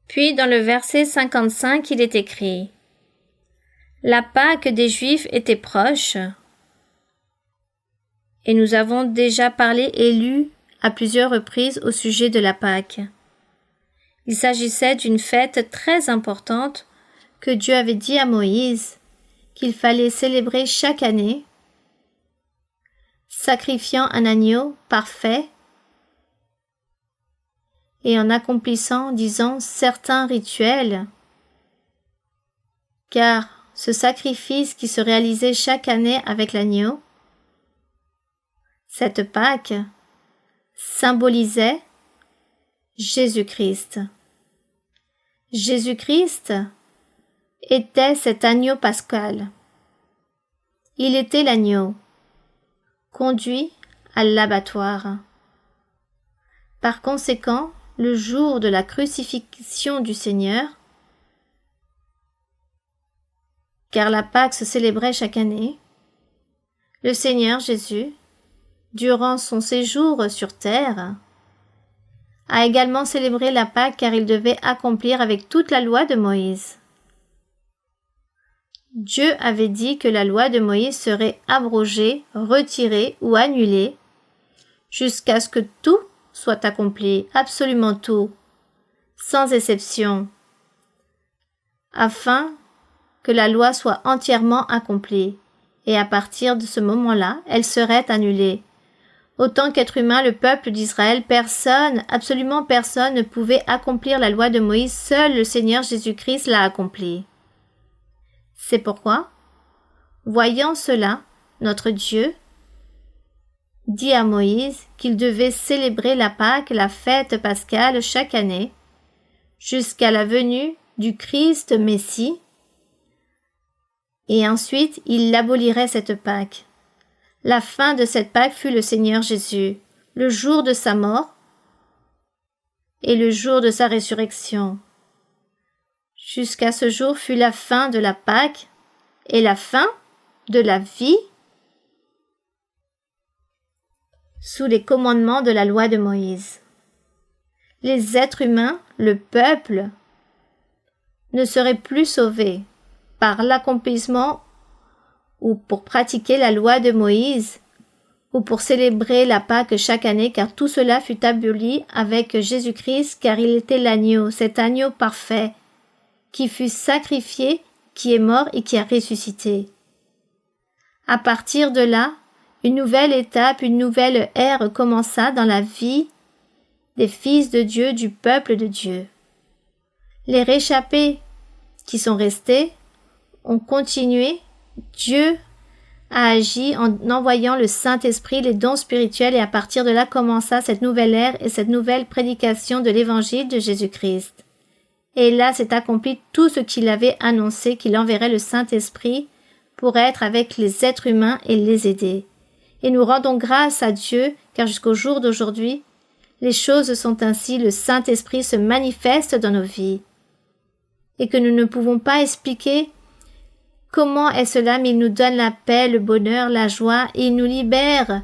S1: Puis dans le verset 55, il est écrit: la Pâque des Juifs était proche, et nous avons déjà parlé et lu à plusieurs reprises au sujet de la Pâque. Il s'agissait d'une fête très importante que Dieu avait dit à Moïse qu'il fallait célébrer chaque année, sacrifiant un agneau parfait et en accomplissant, disons, certains rituels, car ce sacrifice qui se réalisait chaque année avec l'agneau, cette Pâque, symbolisait Jésus-Christ. Jésus-Christ était cet agneau pascal. Il était l'agneau, conduit à l'abattoir. Par conséquent, le jour de la crucifixion du Seigneur, car la Pâque se célébrait chaque année, le Seigneur Jésus, durant son séjour sur terre, a également célébré la Pâque car il devait accomplir avec toute la loi de Moïse. Dieu avait dit que la loi de Moïse serait abrogée, retirée ou annulée jusqu'à ce que tout soit accompli, absolument tout, sans exception, afin que la loi soit entièrement accomplie, et à partir de ce moment-là, elle serait annulée. Autant qu'être humain, le peuple d'Israël, personne, absolument personne ne pouvait accomplir la loi de Moïse, seul le Seigneur Jésus-Christ l'a accomplie. C'est pourquoi, voyant cela, notre Dieu dit à Moïse qu'il devait célébrer la Pâque, la fête pascale, chaque année, jusqu'à la venue du Christ Messie, et ensuite il abolirait cette Pâque. La fin de cette Pâque fut le Seigneur Jésus, le jour de sa mort et le jour de sa résurrection. Jusqu'à ce jour fut la fin de la Pâque et la fin de la vie sous les commandements de la loi de Moïse. Les êtres humains, le peuple, ne seraient plus sauvés par l'accomplissement ou pour pratiquer la loi de Moïse ou pour célébrer la Pâque chaque année, car tout cela fut aboli avec Jésus-Christ, car il était l'agneau, cet agneau parfait, qui fut sacrifié, qui est mort et qui a ressuscité. À partir de là, une nouvelle étape, une nouvelle ère commença dans la vie des fils de Dieu, du peuple de Dieu. Les réchappés qui sont restés ont continué. Dieu a agi en envoyant le Saint-Esprit, les dons spirituels, et à partir de là commença cette nouvelle ère et cette nouvelle prédication de l'évangile de Jésus-Christ. Et là s'est accompli tout ce qu'il avait annoncé, qu'il enverrait le Saint-Esprit pour être avec les êtres humains et les aider. Et nous rendons grâce à Dieu, car jusqu'au jour d'aujourd'hui, les choses sont ainsi, le Saint-Esprit se manifeste dans nos vies. Et que nous ne pouvons pas expliquer comment est cela, mais il nous donne la paix, le bonheur, la joie, et il nous libère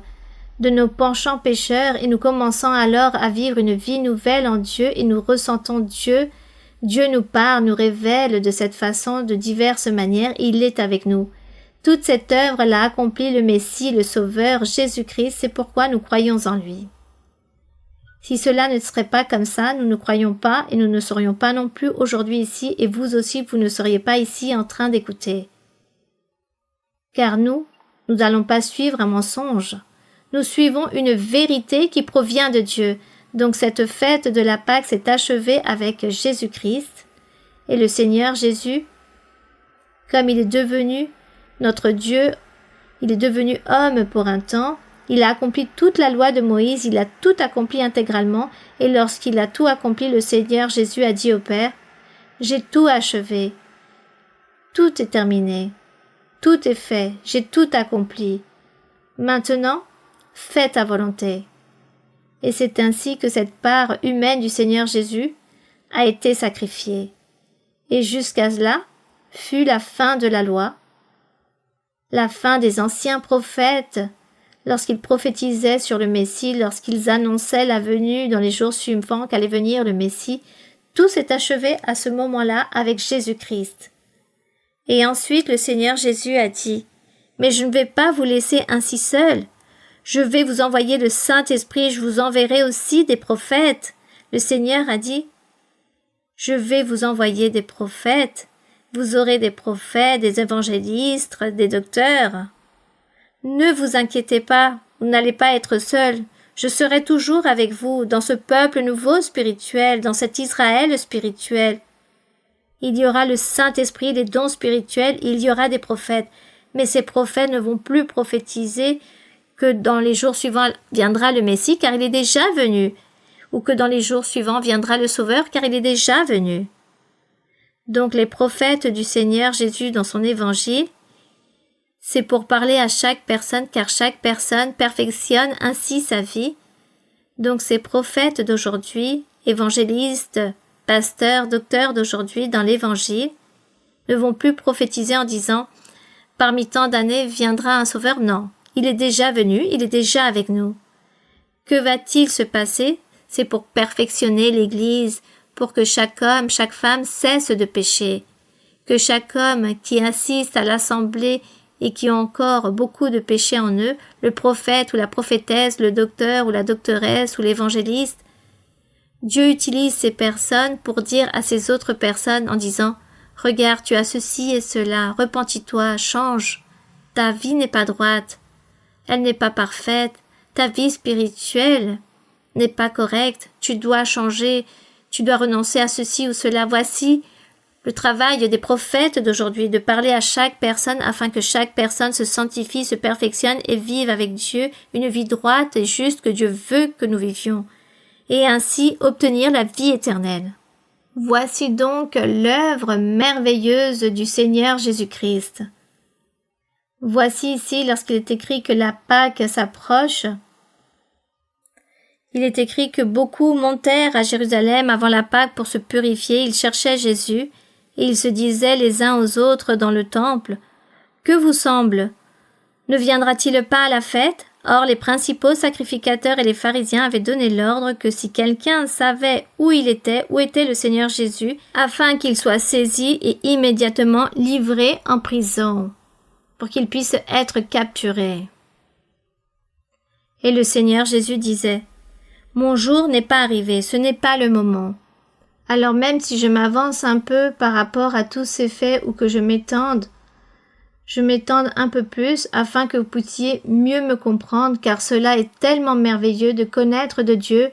S1: de nos penchants pécheurs, et nous commençons alors à vivre une vie nouvelle en Dieu, et nous ressentons Dieu. Dieu nous parle, nous révèle de cette façon, de diverses manières, et il est avec nous. Toute cette œuvre l'a accompli le Messie, le Sauveur, Jésus-Christ, c'est pourquoi nous croyons en lui. Si cela ne serait pas comme ça, nous ne croyons pas et nous ne serions pas non plus aujourd'hui ici, et vous aussi, vous ne seriez pas ici en train d'écouter. Car nous n'allons pas suivre un mensonge. Nous suivons une vérité qui provient de Dieu. Donc cette fête de la Pâque s'est achevée avec Jésus-Christ, et le Seigneur Jésus, comme il est devenu notre Dieu, il est devenu homme pour un temps, il a accompli toute la loi de Moïse, il a tout accompli intégralement, et lorsqu'il a tout accompli, le Seigneur Jésus a dit au Père, « J'ai tout achevé, tout est terminé, tout est fait, j'ai tout accompli. Maintenant, fais ta volonté. » Et c'est ainsi que cette part humaine du Seigneur Jésus a été sacrifiée. Et jusqu'à cela fut la fin de la loi, la fin des anciens prophètes, lorsqu'ils prophétisaient sur le Messie, lorsqu'ils annonçaient la venue dans les jours suivants qu'allait venir le Messie, tout s'est achevé à ce moment-là avec Jésus-Christ. Et ensuite le Seigneur Jésus a dit, « Mais je ne vais pas vous laisser ainsi seuls. Je vais vous envoyer le Saint-Esprit, je vous enverrai aussi des prophètes. » Le Seigneur a dit, Je vais vous envoyer des prophètes. Vous aurez des prophètes, des évangélistes, des docteurs. Ne vous inquiétez pas, vous n'allez pas être seul. Je serai toujours avec vous dans ce peuple nouveau spirituel, dans cet Israël spirituel. Il y aura le Saint-Esprit, les dons spirituels, il y aura des prophètes. Mais ces prophètes ne vont plus prophétiser que dans les jours suivants viendra le Messie, car il est déjà venu, ou que dans les jours suivants viendra le Sauveur, car il est déjà venu. Donc les prophètes du Seigneur Jésus dans son évangile, c'est pour parler à chaque personne, car chaque personne perfectionne ainsi sa vie. Donc ces prophètes d'aujourd'hui, évangélistes, pasteurs, docteurs d'aujourd'hui dans l'évangile, ne vont plus prophétiser en disant « Parmi tant d'années viendra un sauveur ». Non, il est déjà venu, il est déjà avec nous. Que va-t-il se passer? C'est pour perfectionner l'Église, pour que chaque homme, chaque femme cesse de pécher, que chaque homme qui assiste à l'assemblée et qui ont encore beaucoup de péchés en eux, le prophète ou la prophétesse, le docteur ou la doctoresse ou l'évangéliste, Dieu utilise ces personnes pour dire à ces autres personnes en disant « Regarde, tu as ceci et cela, repentis-toi, change. Ta vie n'est pas droite, elle n'est pas parfaite, ta vie spirituelle n'est pas correcte, tu dois changer, tu dois renoncer à ceci ou cela. » Voici le travail des prophètes d'aujourd'hui, de parler à chaque personne afin que chaque personne se sanctifie, se perfectionne et vive avec Dieu une vie droite et juste que Dieu veut que nous vivions, et ainsi obtenir la vie éternelle. Voici donc l'œuvre merveilleuse du Seigneur Jésus-Christ. Voici ici, lorsqu'il est écrit que la Pâque s'approche, il est écrit que beaucoup montèrent à Jérusalem avant la Pâque pour se purifier, ils cherchaient Jésus, et ils se disaient les uns aux autres dans le temple, « Que vous semble? Ne viendra-t-il pas à la fête ?» Or, les principaux sacrificateurs et les pharisiens avaient donné l'ordre que si quelqu'un savait où était le Seigneur Jésus, afin qu'il soit saisi et immédiatement livré en prison, pour qu'il puisse être capturé. Et le Seigneur Jésus disait, « Mon jour n'est pas arrivé, ce n'est pas le moment. » Alors même si je m'avance un peu par rapport à tous ces faits ou que je m'étende un peu plus afin que vous puissiez mieux me comprendre, car cela est tellement merveilleux de connaître de Dieu,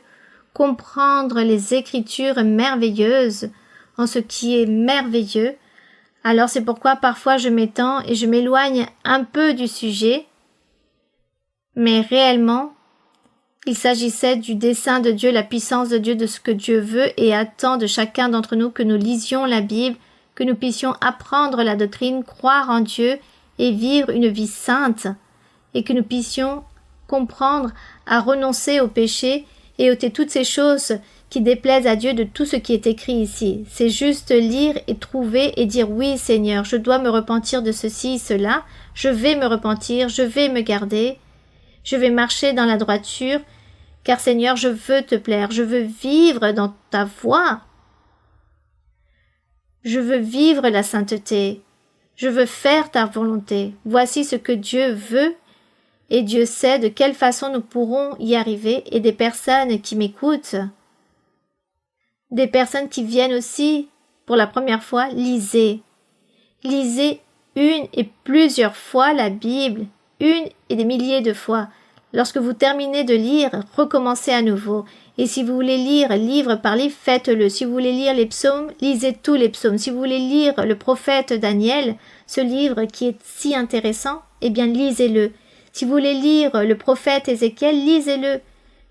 S1: comprendre les Écritures merveilleuses en ce qui est merveilleux. Alors c'est pourquoi parfois je m'étends et je m'éloigne un peu du sujet, mais réellement, il s'agissait du dessein de Dieu, la puissance de Dieu, de ce que Dieu veut et attend de chacun d'entre nous, que nous lisions la Bible, que nous puissions apprendre la doctrine, croire en Dieu et vivre une vie sainte, et que nous puissions comprendre à renoncer au péché et ôter toutes ces choses qui déplaisent à Dieu de tout ce qui est écrit ici. C'est juste lire et trouver et dire « Oui Seigneur, je dois me repentir de ceci, cela, je vais me repentir, je vais me garder, je vais marcher dans la droiture, car Seigneur, je veux te plaire, je veux vivre dans ta voie. Je veux vivre la sainteté. Je veux faire ta volonté. Voici ce que Dieu veut et Dieu sait de quelle façon nous pourrons y arriver, et des personnes qui m'écoutent, des personnes qui viennent aussi pour la première fois, lisez. Lisez une et plusieurs fois la Bible, une et des milliers de fois. Lorsque vous terminez de lire, recommencez à nouveau. Et si vous voulez lire livre par livre, faites-le. Si vous voulez lire les psaumes, lisez tous les psaumes. Si vous voulez lire le prophète Daniel, ce livre qui est si intéressant, eh bien lisez-le. Si vous voulez lire le prophète Ézéchiel, lisez-le.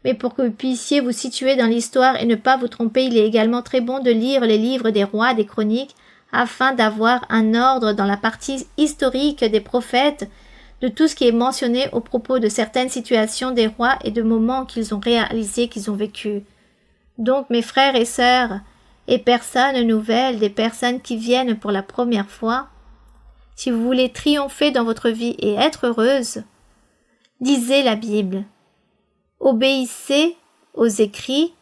S1: Mais pour que vous puissiez vous situer dans l'histoire et ne pas vous tromper, il est également très bon de lire les livres des rois, des chroniques, afin d'avoir un ordre dans la partie historique des prophètes, de tout ce qui est mentionné au propos de certaines situations des rois et de moments qu'ils ont réalisés, qu'ils ont vécus. Donc, mes frères et sœurs, et personnes nouvelles, des personnes qui viennent pour la première fois, si vous voulez triompher dans votre vie et être heureuse, lisez la Bible, obéissez aux écrits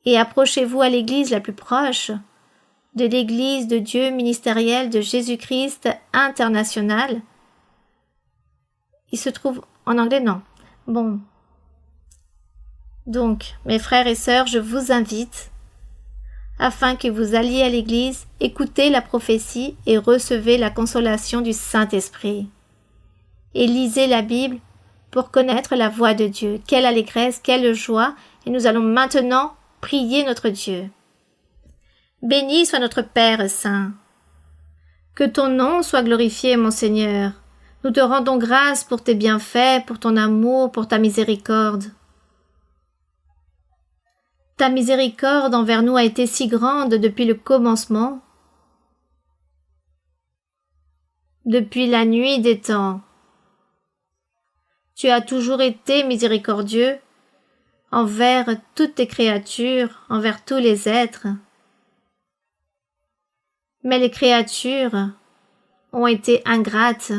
S1: et approchez-vous à l'église la plus proche, de l'église de Dieu ministérielle de Jésus-Christ international. Il se trouve en anglais, non. Bon. Donc, mes frères et sœurs, je vous invite afin que vous alliez à l'Église, écoutez la prophétie et recevez la consolation du Saint-Esprit. Et lisez la Bible pour connaître la voix de Dieu. Quelle allégresse, quelle joie, et nous allons maintenant prier notre Dieu. Béni soit notre Père Saint. Que ton nom soit glorifié, mon Seigneur. Nous te rendons grâce pour tes bienfaits, pour ton amour, pour ta miséricorde. Ta miséricorde envers nous a été si grande depuis le commencement, depuis la nuit des temps. Tu as toujours été miséricordieux envers toutes tes créatures, envers tous les êtres. Mais les créatures ont été ingrates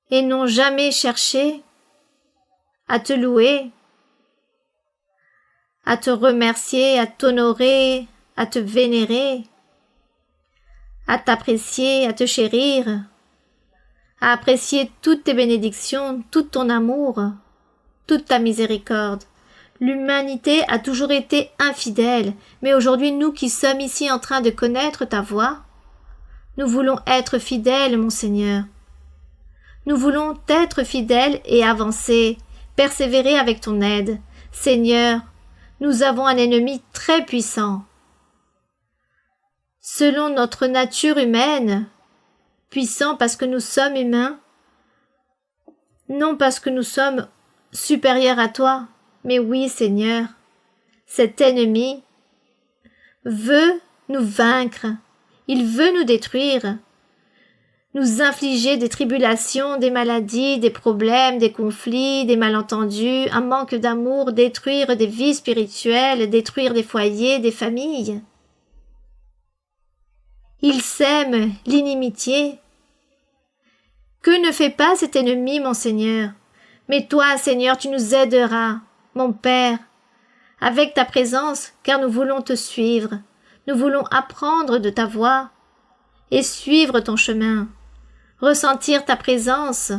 S1: et n'ont jamais cherché à te louer, à te remercier, à t'honorer, à te vénérer, à t'apprécier, à te chérir, à apprécier toutes tes bénédictions, tout ton amour, toute ta miséricorde. L'humanité a toujours été infidèle, mais aujourd'hui nous qui sommes ici en train de connaître ta voix, nous voulons être fidèles, mon Seigneur. Nous voulons être fidèles et avancer, persévérer avec ton aide. Seigneur, nous avons un ennemi très puissant. Selon notre nature humaine, puissant parce que nous sommes humains, non parce que nous sommes supérieurs à toi, mais oui, Seigneur, cet ennemi veut nous vaincre, il veut nous détruire, nous infliger des tribulations, des maladies, des problèmes, des conflits, des malentendus, un manque d'amour, détruire des vies spirituelles, détruire des foyers, des familles. Il sème l'inimitié. Que ne fait pas cet ennemi, mon Seigneur? Mais toi, Seigneur, tu nous aideras, mon Père, avec ta présence, car nous voulons te suivre. Nous voulons apprendre de ta voix et suivre ton chemin, ressentir ta présence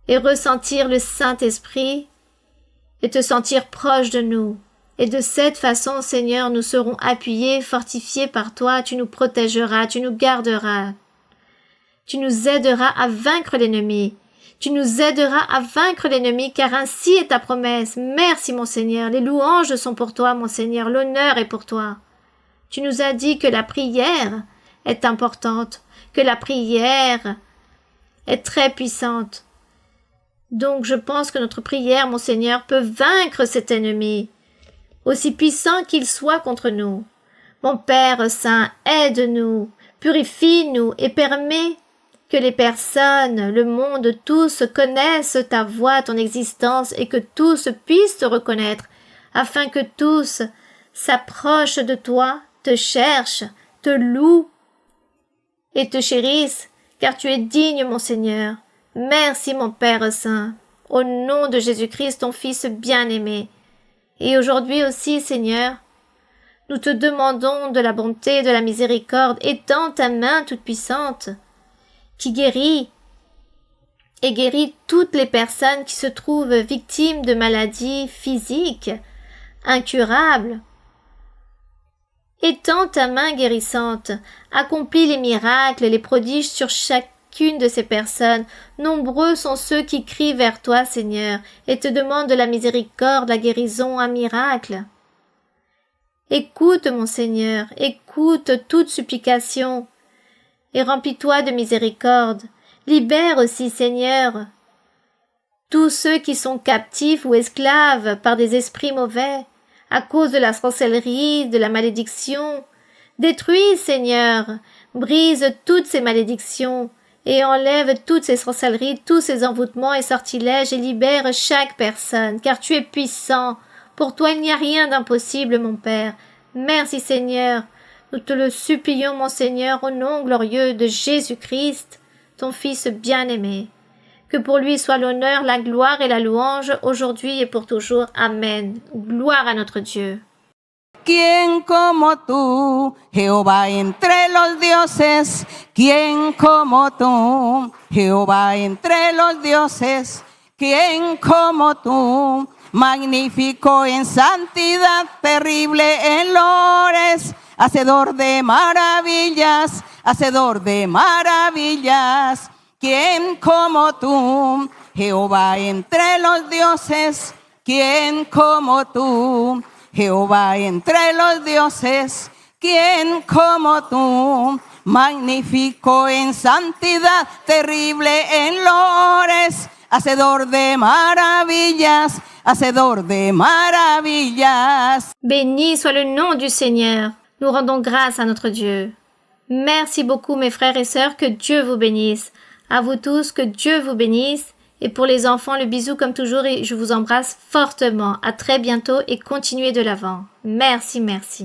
S1: et ressentir le Saint-Esprit et te sentir proche de nous. Et de cette façon, Seigneur, nous serons appuyés, fortifiés par toi, tu nous protégeras, tu nous garderas. Tu nous aideras à vaincre l'ennemi. Tu nous aideras à vaincre l'ennemi, car ainsi est ta promesse. Merci, mon Seigneur. Les louanges sont pour toi, mon Seigneur. L'honneur est pour toi. Tu nous as dit que la prière est importante, que la prière est très puissante. Donc je pense que notre prière, mon Seigneur, peut vaincre cet ennemi, aussi puissant qu'il soit contre nous. Mon Père Saint, aide-nous, purifie-nous et permets que les personnes, le monde, tous connaissent ta voix, ton existence et que tous puissent te reconnaître, afin que tous s'approchent de toi, te cherchent, te louent et te chérissent, car tu es digne, mon Seigneur. Merci, mon Père Saint, au nom de Jésus-Christ, ton Fils bien-aimé. Et aujourd'hui aussi, Seigneur, nous te demandons de la bonté, de la miséricorde, étends ta main toute-puissante, qui guérit et guérit toutes les personnes qui se trouvent victimes de maladies physiques, incurables. Étends ta main guérissante, accomplis les miracles, les prodiges sur chacune de ces personnes. Nombreux sont ceux qui crient vers toi, Seigneur, et te demandent de la miséricorde, la guérison, un miracle. Écoute, mon Seigneur, écoute toute supplication, et remplis-toi de miséricorde. Libère aussi, Seigneur, tous ceux qui sont captifs ou esclaves par des esprits mauvais, à cause de la sorcellerie, de la malédiction. Détruis, Seigneur, brise toutes ces malédictions, et enlève toutes ces sorcelleries, tous ces envoûtements et sortilèges, et libère chaque personne, car tu es puissant. Pour toi, il n'y a rien d'impossible, mon Père. Merci, Seigneur. Nous te le supplions, mon Seigneur, au nom glorieux de Jésus-Christ, ton Fils bien-aimé. Que pour lui soit l'honneur, la gloire et la louange, aujourd'hui et pour toujours. Amen. Gloire à notre Dieu.
S2: ¿Quién como tú, Jehová entre los dioses? ¿Quién como tú, Jehová entre los dioses? ¿Quién como tú, magnífico en santidad, terrible en lores, hacedor de maravillas, hacedor de maravillas. ¿Quién como tú, Jehová entre los dioses? ¿Quién como tú, Jehová entre los dioses? ¿Quién como tú, magnífico en santidad, terrible en lores, hacedor de maravillas, hacedor de maravillas?
S1: Béni soit le nom du Seigneur. Nous rendons grâce à notre Dieu. Merci beaucoup mes frères et sœurs, que Dieu vous bénisse. À vous tous, que Dieu vous bénisse. Et pour les enfants, le bisou comme toujours et je vous embrasse fortement. À très bientôt et continuez de l'avant. Merci, merci.